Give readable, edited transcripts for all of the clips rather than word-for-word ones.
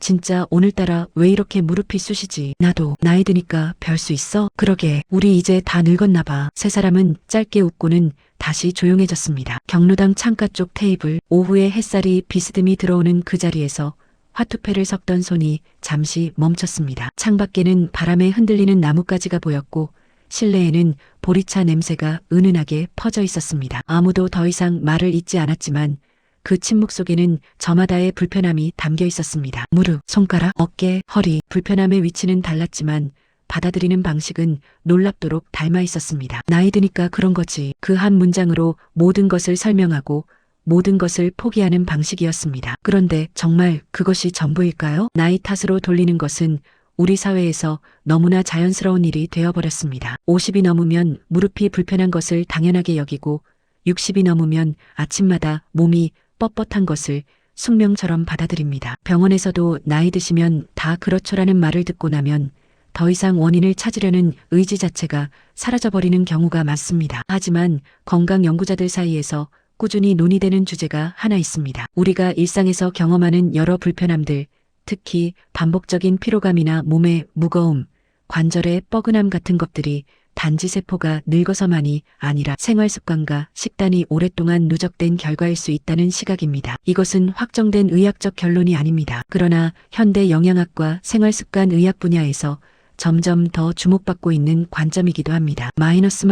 진짜 오늘따라 왜 이렇게 무릎이 쑤시지? 나도 나이 드니까 별 수 있어? 그러게 우리 이제 다 늙었나 봐. 세 사람은 짧게 웃고는 다시 조용해졌습니다. 경로당 창가 쪽 테이블, 오후에 햇살이 비스듬히 들어오는 그 자리에서 화투패를 섞던 손이 잠시 멈췄습니다. 창밖에는 바람에 흔들리는 나뭇가지가 보였고 실내에는 보리차 냄새가 은은하게 퍼져 있었습니다. 아무도 더 이상 말을 잇지 않았지만 그 침묵 속에는 저마다의 불편함이 담겨 있었습니다. 무릎, 손가락, 어깨, 허리, 불편함의 위치는 달랐지만 받아들이는 방식은 놀랍도록 닮아 있었습니다. 나이 드니까 그런 거지. 그 한 문장으로 모든 것을 설명하고 모든 것을 포기하는 방식이었습니다. 그런데 정말 그것이 전부일까요? 나이 탓으로 돌리는 것은 우리 사회에서 너무나 자연스러운 일이 되어버렸습니다. 50이 넘으면 무릎이 불편한 것을 당연하게 여기고 60이 넘으면 아침마다 몸이 뻣뻣한 것을 숙명처럼 받아들입니다. 병원에서도 나이 드시면 다 그렇죠라는 말을 듣고 나면 더 이상 원인을 찾으려는 의지 자체가 사라져버리는 경우가 많습니다. 하지만 건강 연구자들 사이에서 꾸준히 논의되는 주제가 하나 있습니다. 우리가 일상에서 경험하는 여러 불편함들, 특히 반복적인 피로감이나 몸의 무거움, 관절의 뻐근함 같은 것들이 단지 세포가 늙어서만이 아니라 생활습관과 식단이 오랫동안 누적된 결과일 수 있다는 시각입니다. 이것은 확정된 의학적 결론이 아닙니다. 그러나 현대 영양학과 생활습관 의학 분야에서 점점 더 주목받고 있는 관점이기도 합니다. 마이너스.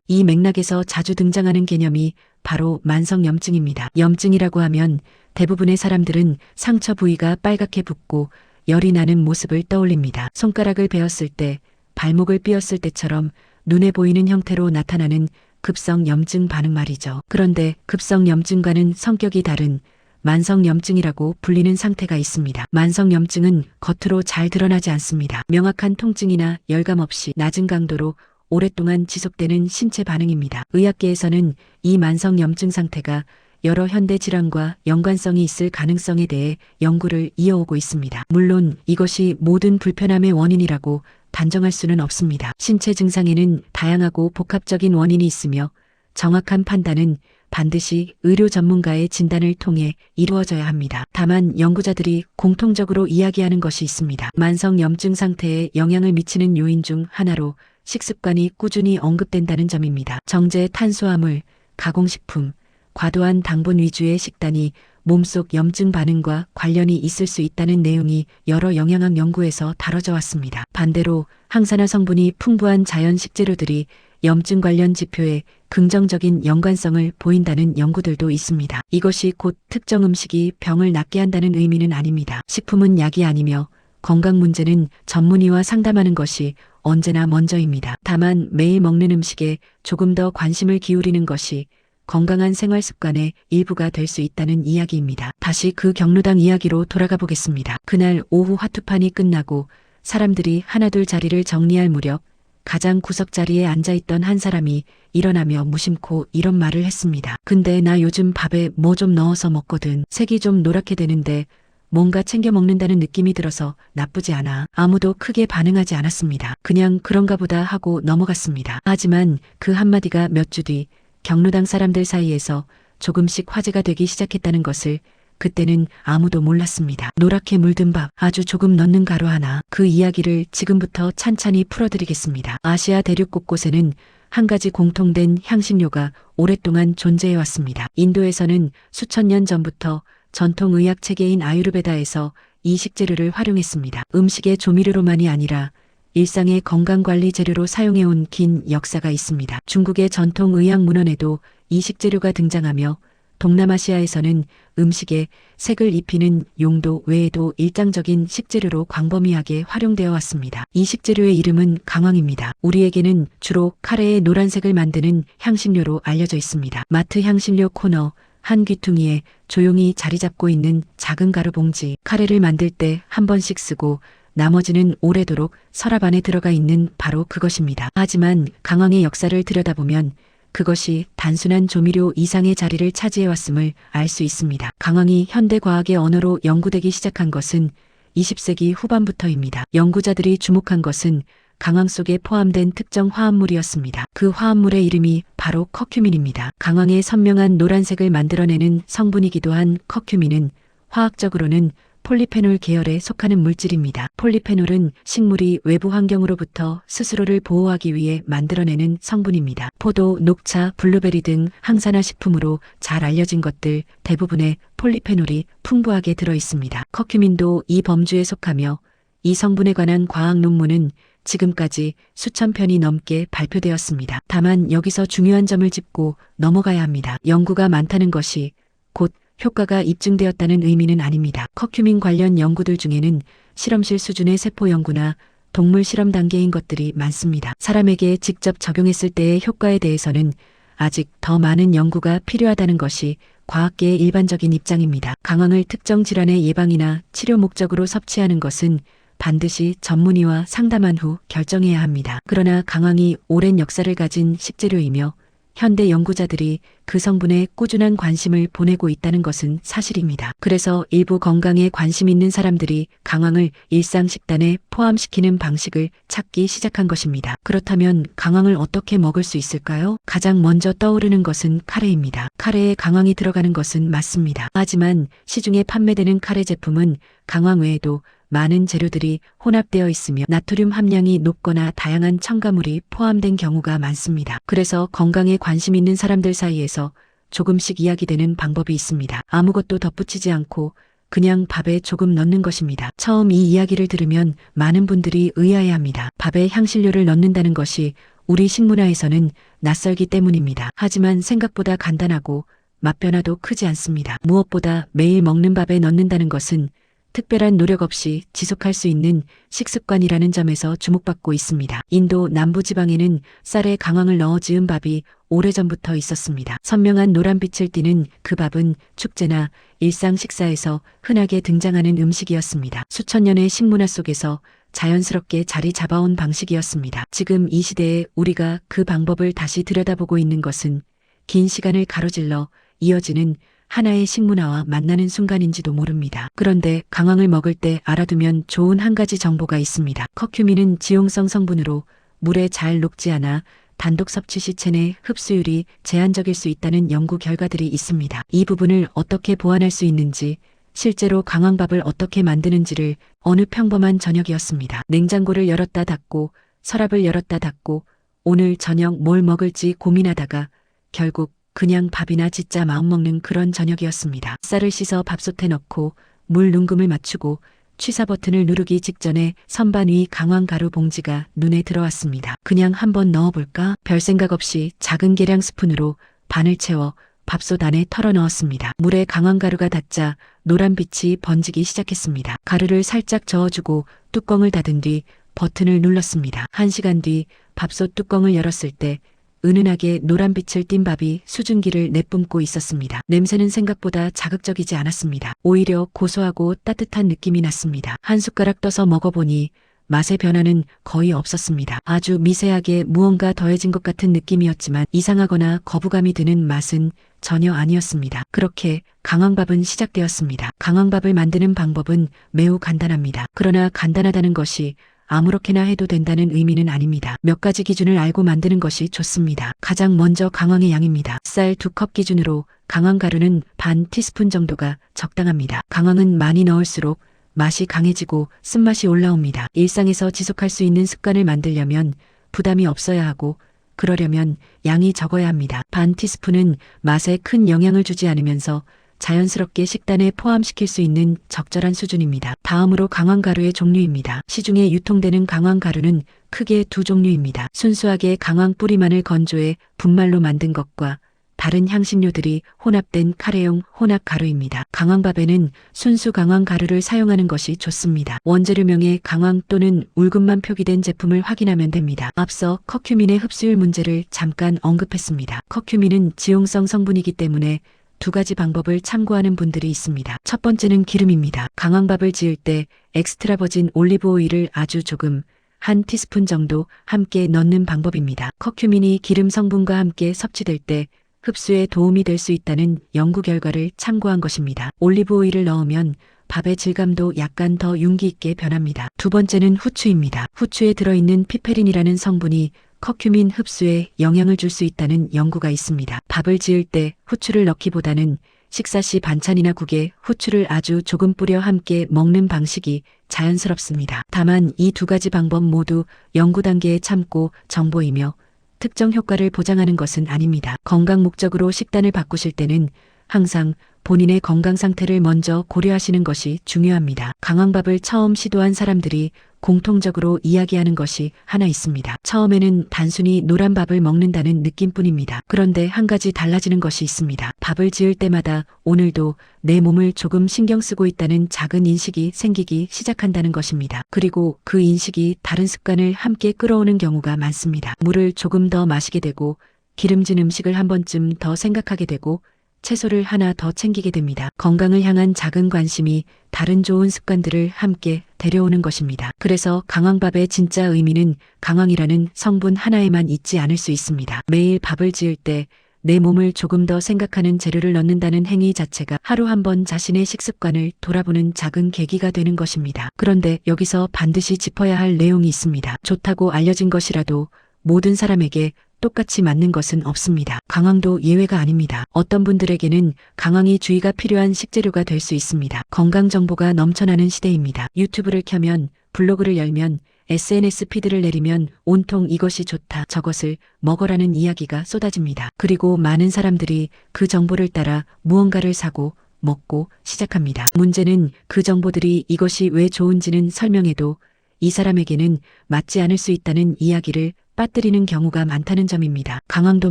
이 맥락에서 자주 등장하는 개념이 바로 만성염증입니다. 염증이라고 하면 대부분의 사람들은 상처 부위가 빨갛게 붓고 열이 나는 모습을 떠올립니다. 손가락을 베었을 때, 발목을 삐었을 때처럼 눈에 보이는 형태로 나타나는 급성염증 반응 말이죠. 그런데 급성염증과는 성격이 다른 만성염증이라고 불리는 상태가 있습니다. 만성염증은 겉으로 잘 드러나지 않습니다. 명확한 통증이나 열감 없이 낮은 강도로 오랫동안 지속되는 신체 반응입니다. 의학계에서는 이 만성염증 상태가 여러 현대 질환과 연관성이 있을 가능성에 대해 연구를 이어오고 있습니다. 물론 이것이 모든 불편함의 원인이라고 단정할 수는 없습니다. 신체 증상에는 다양하고 복합적인 원인이 있으며 정확한 판단은 반드시 의료 전문가의 진단을 통해 이루어져야 합니다. 다만 연구자들이 공통적으로 이야기하는 것이 있습니다. 만성염증 상태에 영향을 미치는 요인 중 하나로 식습관이 꾸준히 언급된다는 점입니다. 정제, 탄수화물, 가공식품, 과도한 당분 위주의 식단이 몸속 염증 반응과 관련이 있을 수 있다는 내용이 여러 영양학 연구에서 다뤄져 왔습니다. 반대로 항산화 성분이 풍부한 자연 식재료들이 염증 관련 지표에 긍정적인 연관성을 보인다는 연구들도 있습니다. 이것이 곧 특정 음식이 병을 낫게 한다는 의미는 아닙니다. 식품은 약이 아니며 건강 문제는 전문의와 상담하는 것이 언제나 먼저입니다. 다만 매일 먹는 음식에 조금 더 관심을 기울이는 것이 건강한 생활 습관의 일부가 될 수 있다는 이야기입니다. 다시 그 경로당 이야기로 돌아가 보겠습니다. 그날 오후 화투판이 끝나고 사람들이 하나둘 자리를 정리할 무렵 가장 구석 자리에 앉아있던 한 사람이 일어나며 무심코 이런 말을 했습니다. 근데 나 요즘 밥에 뭐 좀 넣어서 먹거든. 색이 좀 노랗게 되는데 뭔가 챙겨 먹는다는 느낌이 들어서 나쁘지 않아. 아무도 크게 반응하지 않았습니다. 그냥 그런가 보다 하고 넘어갔습니다. 하지만 그 한마디가 몇 주 뒤 경로당 사람들 사이에서 조금씩 화제가 되기 시작했다는 것을 그때는 아무도 몰랐습니다. 노랗게 물든 밥, 아주 조금 넣는 가루 하나. 그 이야기를 지금부터 찬찬히 풀어드리겠습니다. 아시아 대륙 곳곳에는 한 가지 공통된 향신료가 오랫동안 존재해왔습니다. 인도에서는 수천 년 전부터 전통 의학 체계인 아유르베다에서 이 식재료를 활용했습니다. 음식의 조미료로만이 아니라 일상의 건강관리 재료로 사용해온 긴 역사가 있습니다. 중국의 전통 의학 문헌에도 이 식재료가 등장하며 동남아시아에서는 음식에 색을 입히는 용도 외에도 일상적인 식재료로 광범위하게 활용되어 왔습니다. 이 식재료의 이름은 강황입니다. 우리에게는 주로 카레의 노란색을 만드는 향신료로 알려져 있습니다. 마트 향신료 코너 한 귀퉁이에 조용히 자리 잡고 있는 작은 가루 봉지, 카레를 만들 때 한 번씩 쓰고 나머지는 오래도록 서랍 안에 들어가 있는 바로 그것입니다. 하지만 강황의 역사를 들여다보면 그것이 단순한 조미료 이상의 자리를 차지해왔음을 알 수 있습니다. 강황이 현대 과학의 언어로 연구되기 시작한 것은 20세기 후반부터입니다. 연구자들이 주목한 것은 강황 속에 포함된 특정 화합물이었습니다. 그 화합물의 이름이 바로 커큐민입니다. 강황의 선명한 노란색을 만들어내는 성분이기도 한 커큐민은 화학적으로는 폴리페놀 계열에 속하는 물질입니다. 폴리페놀은 식물이 외부 환경으로부터 스스로를 보호하기 위해 만들어내는 성분입니다. 포도, 녹차, 블루베리 등 항산화 식품으로 잘 알려진 것들 대부분에 폴리페놀이 풍부하게 들어 있습니다. 커큐민도 이 범주에 속하며 이 성분에 관한 과학 논문은 지금까지 수천 편이 넘게 발표되었습니다. 다만 여기서 중요한 점을 짚고 넘어가야 합니다. 연구가 많다는 것이 곧 효과가 입증되었다는 의미는 아닙니다. 커큐민 관련 연구들 중에는 실험실 수준의 세포 연구나 동물 실험 단계인 것들이 많습니다. 사람에게 직접 적용했을 때의 효과에 대해서는 아직 더 많은 연구가 필요하다는 것이 과학계의 일반적인 입장입니다. 강황을 특정 질환의 예방이나 치료 목적으로 섭취하는 것은 반드시 전문의와 상담한 후 결정해야 합니다. 그러나 강황이 오랜 역사를 가진 식재료이며 현대 연구자들이 그 성분에 꾸준한 관심을 보내고 있다는 것은 사실입니다. 그래서 일부 건강에 관심 있는 사람들이 강황을 일상 식단에 포함시키는 방식을 찾기 시작한 것입니다. 그렇다면 강황을 어떻게 먹을 수 있을까요? 가장 먼저 떠오르는 것은 카레입니다. 카레에 강황이 들어가는 것은 맞습니다. 하지만 시중에 판매되는 카레 제품은 강황 외에도 많은 재료들이 혼합되어 있으며 나트륨 함량이 높거나 다양한 첨가물이 포함된 경우가 많습니다. 그래서 건강에 관심 있는 사람들 사이에서 조금씩 이야기되는 방법이 있습니다. 아무것도 덧붙이지 않고 그냥 밥에 조금 넣는 것입니다. 처음 이 이야기를 들으면 많은 분들이 의아해합니다. 밥에 향신료를 넣는다는 것이 우리 식문화에서는 낯설기 때문입니다. 하지만 생각보다 간단하고 맛 변화도 크지 않습니다. 무엇보다 매일 먹는 밥에 넣는다는 것은 특별한 노력 없이 지속할 수 있는 식습관이라는 점에서 주목받고 있습니다. 인도 남부지방에는 쌀에 강황을 넣어 지은 밥이 오래전부터 있었습니다. 선명한 노란빛을 띠는 그 밥은 축제나 일상 식사에서 흔하게 등장하는 음식이었습니다. 수천 년의 식문화 속에서 자연스럽게 자리 잡아온 방식이었습니다. 지금 이 시대에 우리가 그 방법을 다시 들여다보고 있는 것은 긴 시간을 가로질러 이어지는 하나의 식문화와 만나는 순간인지도 모릅니다. 그런데 강황을 먹을 때 알아두면 좋은 한 가지 정보가 있습니다. 커큐민은 지용성 성분으로 물에 잘 녹지 않아 단독 섭취 시 체내 흡수율이 제한적일 수 있다는 연구 결과들이 있습니다. 이 부분을 어떻게 보완할 수 있는지, 실제로 강황밥을 어떻게 만드는지를 어느 평범한 저녁이었습니다. 냉장고를 열었다 닫고 서랍을 열었다 닫고 오늘 저녁 뭘 먹을지 고민하다가 결국 그냥 밥이나 짓자 마음먹는 그런 저녁이었습니다. 쌀을 씻어 밥솥에 넣고 물 눈금을 맞추고 취사 버튼을 누르기 직전에 선반 위 강황가루 봉지가 눈에 들어왔습니다. 그냥 한번 넣어볼까? 별 생각 없이 작은 계량 스푼으로 반을 채워 밥솥 안에 털어 넣었습니다. 물에 강황가루가 닿자 노란빛이 번지기 시작했습니다. 가루를 살짝 저어주고 뚜껑을 닫은 뒤 버튼을 눌렀습니다. 1시간 뒤 밥솥 뚜껑을 열었을 때 은은하게 노란빛을 띤 밥이 수증기를 내뿜고 있었습니다. 냄새는 생각보다 자극적이지 않았습니다. 오히려 고소하고 따뜻한 느낌이 났습니다. 한 숟가락 떠서 먹어보니 맛의 변화는 거의 없었습니다. 아주 미세하게 무언가 더해진 것 같은 느낌이었지만 이상하거나 거부감이 드는 맛은 전혀 아니었습니다. 그렇게 강황밥은 시작되었습니다. 강황밥을 만드는 방법은 매우 간단합니다. 그러나 간단하다는 것이 아무렇게나 해도 된다는 의미는 아닙니다. 몇 가지 기준을 알고 만드는 것이 좋습니다. 가장 먼저 강황의 양입니다. 쌀 2컵 기준으로 강황가루는 반 티스푼 정도가 적당합니다. 강황은 많이 넣을수록 맛이 강해지고 쓴맛이 올라옵니다. 일상에서 지속할 수 있는 습관을 만들려면 부담이 없어야 하고 그러려면 양이 적어야 합니다. 반 티스푼은 맛에 큰 영향을 주지 않으면서 자연스럽게 식단에 포함시킬 수 있는 적절한 수준입니다. 다음으로 강황가루의 종류입니다. 시중에 유통되는 강황가루는 크게 두 종류입니다. 순수하게 강황 뿌리만을 건조해 분말로 만든 것과 다른 향신료들이 혼합된 카레용 혼합가루입니다. 강황밥에는 순수 강황가루를 사용하는 것이 좋습니다. 원재료명에 강황 또는 울금만 표기된 제품을 확인하면 됩니다. 앞서 커큐민의 흡수율 문제를 잠깐 언급했습니다. 커큐민은 지용성 성분이기 때문에 두 가지 방법을 참고하는 분들이 있습니다. 첫 번째는 기름입니다. 강황밥을 지을 때 엑스트라 버진 올리브 오일을 아주 조금, 한 티스푼 정도 함께 넣는 방법입니다. 커큐민이 기름 성분과 함께 섭취될 때 흡수에 도움이 될 수 있다는 연구 결과를 참고한 것입니다. 올리브 오일을 넣으면 밥의 질감도 약간 더 윤기 있게 변합니다. 두 번째는 후추입니다. 후추에 들어있는 피페린이라는 성분이 커큐민 흡수에 영향을 줄 수 있다는 연구가 있습니다. 밥을 지을 때 후추를 넣기보다는 식사 시 반찬이나 국에 후추를 아주 조금 뿌려 함께 먹는 방식이 자연스럽습니다. 다만 이 두 가지 방법 모두 연구 단계에 참고 정보이며 특정 효과를 보장하는 것은 아닙니다. 건강 목적으로 식단을 바꾸실 때는 항상 본인의 건강 상태를 먼저 고려하시는 것이 중요합니다. 강황밥을 처음 시도한 사람들이 공통적으로 이야기하는 것이 하나 있습니다. 처음에는 단순히 노란 밥을 먹는다는 느낌뿐입니다. 그런데 한 가지 달라지는 것이 있습니다. 밥을 지을 때마다 오늘도 내 몸을 조금 신경 쓰고 있다는 작은 인식이 생기기 시작한다는 것입니다. 그리고 그 인식이 다른 습관을 함께 끌어오는 경우가 많습니다. 물을 조금 더 마시게 되고 기름진 음식을 한 번쯤 더 생각하게 되고 채소를 하나 더 챙기게 됩니다. 건강을 향한 작은 관심이 다른 좋은 습관들을 함께 데려오는 것입니다. 그래서 강황밥의 진짜 의미는 강황이라는 성분 하나에만 있지 않을 수 있습니다. 매일 밥을 지을 때 내 몸을 조금 더 생각하는 재료를 넣는다는 행위 자체가 하루 한 번 자신의 식습관을 돌아보는 작은 계기가 되는 것입니다. 그런데 여기서 반드시 짚어야 할 내용이 있습니다. 좋다고 알려진 것이라도 모든 사람에게 똑같이 맞는 것은 없습니다. 강황도 예외가 아닙니다. 어떤 분들에게는 강황이 주의가 필요한 식재료가 될 수 있습니다. 건강 정보가 넘쳐나는 시대입니다. 유튜브를 켜면, 블로그를 열면, SNS 피드를 내리면 온통 이것이 좋다, 저것을 먹어라는 이야기가 쏟아집니다. 그리고 많은 사람들이 그 정보를 따라 무언가를 사고 먹고 시작합니다. 문제는 그 정보들이 이것이 왜 좋은지는 설명해도 이 사람에게는 맞지 않을 수 있다는 이야기를 빠뜨리는 경우가 많다는 점입니다. 강황도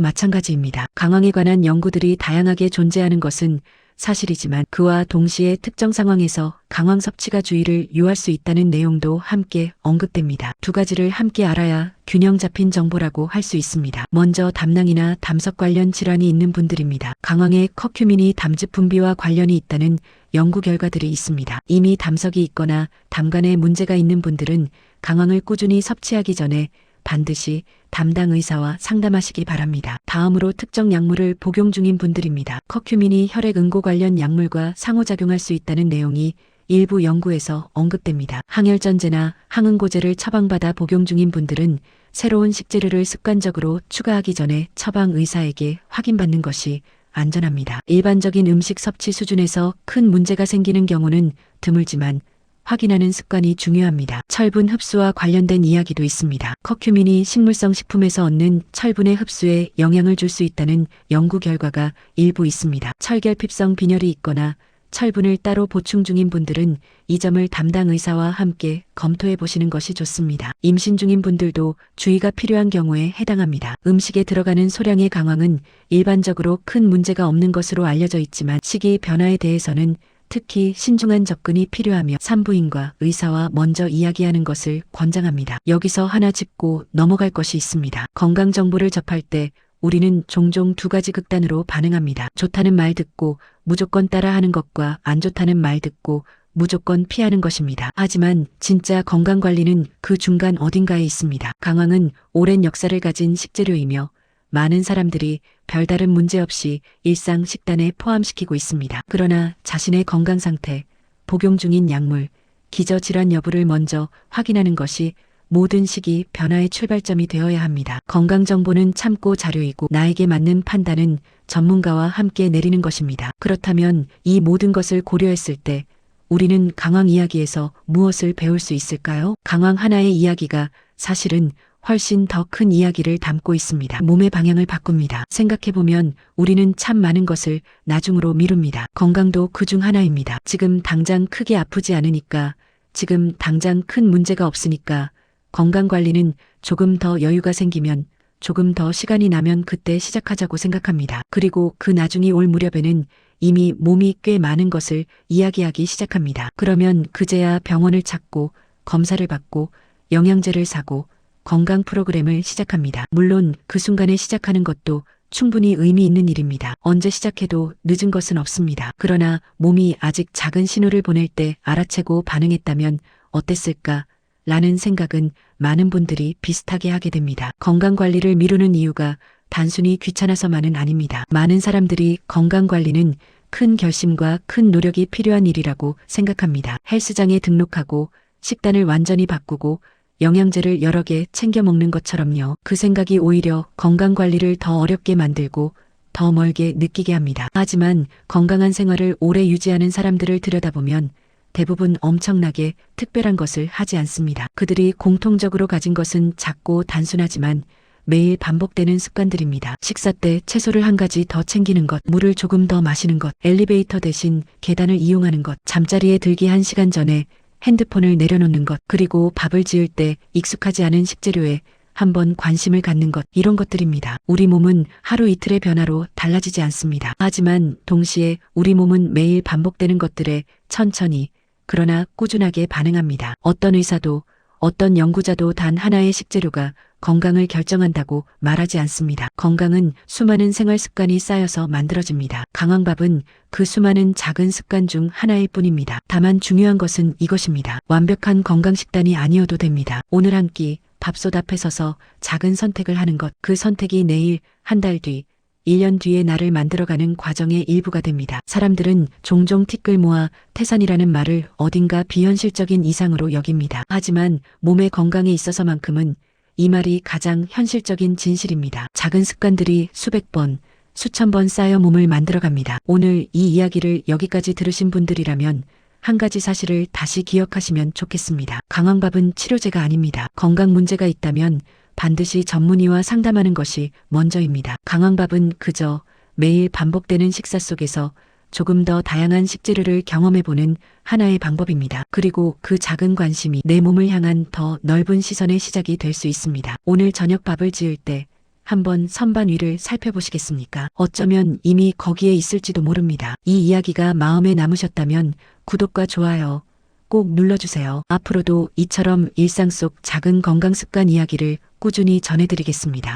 마찬가지입니다. 강황에 관한 연구들이 다양하게 존재하는 것은 사실이지만 그와 동시에 특정 상황에서 강황 섭취가 주의를 요할 수 있다는 내용도 함께 언급됩니다. 두 가지를 함께 알아야 균형 잡힌 정보라고 할 수 있습니다. 먼저 담낭이나 담석 관련 질환이 있는 분들입니다. 강황에 커큐민이 담즙 분비와 관련이 있다는 연구 결과들이 있습니다. 이미 담석이 있거나 담간에 문제가 있는 분들은 강황을 꾸준히 섭취하기 전에 반드시 담당 의사와 상담하시기 바랍니다. 다음으로 특정 약물을 복용 중인 분들입니다. 커큐민이 혈액 응고 관련 약물과 상호작용할 수 있다는 내용이 일부 연구에서 언급됩니다. 항혈전제나 항응고제를 처방받아 복용 중인 분들은 새로운 식재료를 습관적으로 추가하기 전에 처방 의사에게 확인받는 것이 안전합니다. 일반적인 음식 섭취 수준에서 큰 문제가 생기는 경우는 드물지만 확인하는 습관이 중요합니다. 철분 흡수와 관련된 이야기도 있습니다. 커큐민이 식물성 식품에서 얻는 철분의 흡수에 영향을 줄 수 있다는 연구 결과가 일부 있습니다. 철결핍성 빈혈이 있거나 철분을 따로 보충 중인 분들은 이 점을 담당 의사와 함께 검토해 보시는 것이 좋습니다. 임신 중인 분들도 주의가 필요한 경우에 해당합니다. 음식에 들어가는 소량의 강황은 일반적으로 큰 문제가 없는 것으로 알려져 있지만 식이 변화에 대해서는 특히 신중한 접근이 필요하며 산부인과 의사와 먼저 이야기하는 것을 권장합니다. 여기서 하나 짚고 넘어갈 것이 있습니다. 건강 정보를 접할 때 우리는 종종 두 가지 극단으로 반응합니다. 좋다는 말 듣고 무조건 따라하는 것과 안 좋다는 말 듣고 무조건 피하는 것입니다. 하지만 진짜 건강관리는 그 중간 어딘가에 있습니다. 강황은 오랜 역사를 가진 식재료이며 많은 사람들이 별다른 문제 없이 일상 식단에 포함시키고 있습니다. 그러나 자신의 건강 상태, 복용 중인 약물, 기저질환 여부를 먼저 확인하는 것이 모든 시기 변화의 출발점이 되어야 합니다. 건강 정보는 참고 자료이고 나에게 맞는 판단은 전문가와 함께 내리는 것입니다. 그렇다면 이 모든 것을 고려했을 때 우리는 강황 이야기에서 무엇을 배울 수 있을까요? 강황 하나의 이야기가 사실은 훨씬 더 큰 이야기를 담고 있습니다. 몸의 방향을 바꿉니다. 생각해보면 우리는 참 많은 것을 나중으로 미룹니다. 건강도 그중 하나입니다. 지금 당장 크게 아프지 않으니까, 지금 당장 큰 문제가 없으니까, 건강관리는 조금 더 여유가 생기면, 조금 더 시간이 나면 그때 시작하자고 생각합니다. 그리고 그 나중이 올 무렵에는 이미 몸이 꽤 많은 것을 이야기하기 시작합니다. 그러면 그제야 병원을 찾고, 검사를 받고, 영양제를 사고, 건강 프로그램을 시작합니다. 물론 그 순간에 시작하는 것도 충분히 의미 있는 일입니다. 언제 시작해도 늦은 것은 없습니다. 그러나 몸이 아직 작은 신호를 보낼 때 알아채고 반응했다면 어땠을까? 라는 생각은 많은 분들이 비슷하게 하게 됩니다. 건강관리를 미루는 이유가 단순히 귀찮아서만은 아닙니다. 많은 사람들이 건강관리는 큰 결심과 큰 노력이 필요한 일이라고 생각합니다. 헬스장에 등록하고 식단을 완전히 바꾸고 영양제를 여러 개 챙겨 먹는 것처럼요. 그 생각이 오히려 건강관리를 더 어렵게 만들고 더 멀게 느끼게 합니다. 하지만 건강한 생활을 오래 유지하는 사람들을 들여다보면 대부분 엄청나게 특별한 것을 하지 않습니다. 그들이 공통적으로 가진 것은 작고 단순하지만 매일 반복되는 습관들입니다. 식사 때 채소를 한 가지 더 챙기는 것, 물을 조금 더 마시는 것, 엘리베이터 대신 계단을 이용하는 것, 잠자리에 들기 1시간 전에 핸드폰을 내려놓는 것, 그리고 밥을 지을 때 익숙하지 않은 식재료에 한번 관심을 갖는 것, 이런 것들입니다. 우리 몸은 하루 이틀의 변화로 달라지지 않습니다. 하지만 동시에 우리 몸은 매일 반복되는 것들에 천천히 그러나 꾸준하게 반응합니다. 어떤 의사도 어떤 연구자도 단 하나의 식재료가 건강을 결정한다고 말하지 않습니다. 건강은 수많은 생활 습관이 쌓여서 만들어집니다. 강황밥은 그 수많은 작은 습관 중 하나일 뿐입니다. 다만 중요한 것은 이것입니다. 완벽한 건강 식단이 아니어도 됩니다. 오늘 한 끼 밥솥 앞에 서서 작은 선택을 하는 것, 그 선택이 내일, 한 달 뒤, 1년 뒤에 나를 만들어가는 과정의 일부가 됩니다. 사람들은 종종 티끌 모아 태산이라는 말을 어딘가 비현실적인 이상으로 여깁니다. 하지만 몸의 건강에 있어서만큼은 이 말이 가장 현실적인 진실입니다. 작은 습관들이 수백 번, 수천 번 쌓여 몸을 만들어갑니다. 오늘 이 이야기를 여기까지 들으신 분들이라면 한 가지 사실을 다시 기억하시면 좋겠습니다. 강황밥은 치료제가 아닙니다. 건강 문제가 있다면 반드시 전문의와 상담하는 것이 먼저입니다. 강황밥은 그저 매일 반복되는 식사 속에서 조금 더 다양한 식재료를 경험해보는 하나의 방법입니다. 그리고 그 작은 관심이 내 몸을 향한 더 넓은 시선의 시작이 될 수 있습니다. 오늘 저녁 밥을 지을 때 한번 선반 위를 살펴보시겠습니까? 어쩌면 이미 거기에 있을지도 모릅니다. 이 이야기가 마음에 남으셨다면 구독과 좋아요 꼭 눌러주세요. 앞으로도 이처럼 일상 속 작은 건강 습관 이야기를 꾸준히 전해드리겠습니다.